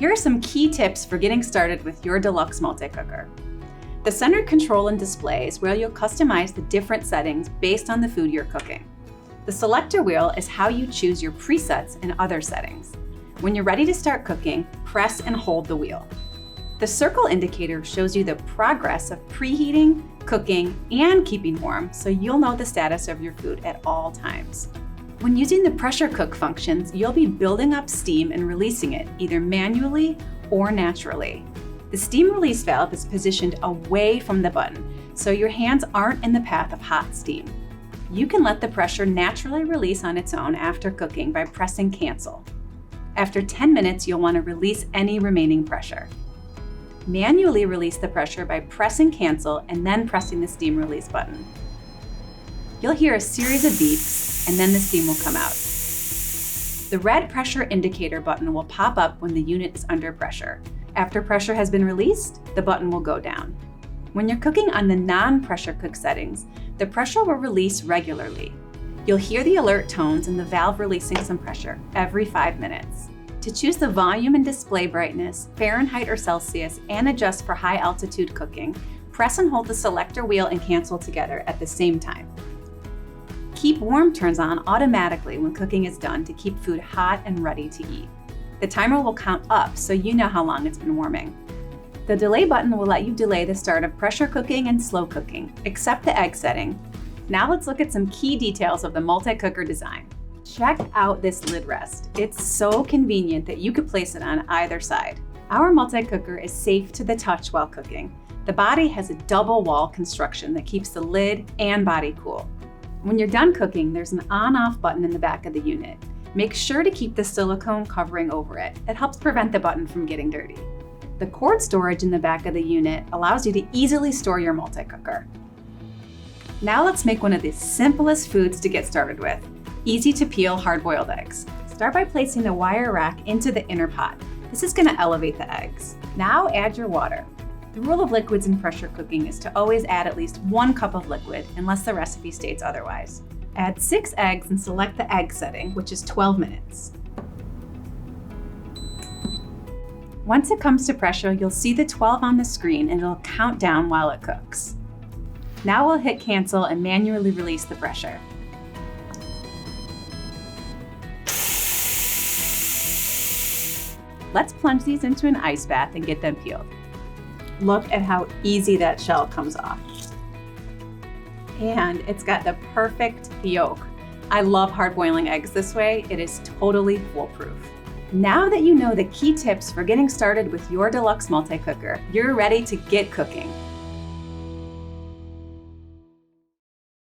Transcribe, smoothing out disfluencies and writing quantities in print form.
Here are some key tips for getting started with your Deluxe Multi-Cooker. The center control and display is where you'll customize the different settings based on the food you're cooking. The selector wheel is how you choose your presets and other settings. When you're ready to start cooking, press and hold the wheel. The circle indicator shows you the progress of preheating, cooking, and keeping warm, so you'll know the status of your food at all times. When using the pressure cook functions, you'll be building up steam and releasing it, either manually or naturally. The steam release valve is positioned away from the button, so your hands aren't in the path of hot steam. You can let the pressure naturally release on its own after cooking by pressing cancel. After 10 minutes, you'll want to release any remaining pressure. Manually release the pressure by pressing cancel and then pressing the steam release button. You'll hear a series of beeps, and then the steam will come out. The red pressure indicator button will pop up when the unit is under pressure. After pressure has been released, the button will go down. When you're cooking on the non-pressure cook settings, the pressure will release regularly. You'll hear the alert tones and the valve releasing some pressure every 5 minutes. To choose the volume and display brightness, Fahrenheit or Celsius, and adjust for high altitude cooking, press and hold the selector wheel and cancel together at the same time. Keep warm turns on automatically when cooking is done to keep food hot and ready to eat. The timer will count up so you know how long it's been warming. The delay button will let you delay the start of pressure cooking and slow cooking, except the egg setting. Now let's look at some key details of the multi-cooker design. Check out this lid rest. It's so convenient that you could place it on either side. Our multi-cooker is safe to the touch while cooking. The body has a double wall construction that keeps the lid and body cool. When you're done cooking, there's an on-off button in the back of the unit. Make sure to keep the silicone covering over it. It helps prevent the button from getting dirty. The cord storage in the back of the unit allows you to easily store your multi-cooker. Now let's make one of the simplest foods to get started with: easy to peel hard-boiled eggs. Start by placing the wire rack into the inner pot. This is going to elevate the eggs. Now add your water. The rule of liquids in pressure cooking is to always add at least 1 cup of liquid unless the recipe states otherwise. Add 6 eggs and select the egg setting, which is 12 minutes. Once it comes to pressure, you'll see the 12 on the screen and it'll count down while it cooks. Now we'll hit cancel and manually release the pressure. Let's plunge these into an ice bath and get them peeled. Look at how easy that shell comes off. And it's got the perfect yolk. I love hard boiling eggs this way. It is totally foolproof. Now that you know the key tips for getting started with your Deluxe Multi-Cooker, you're ready to get cooking.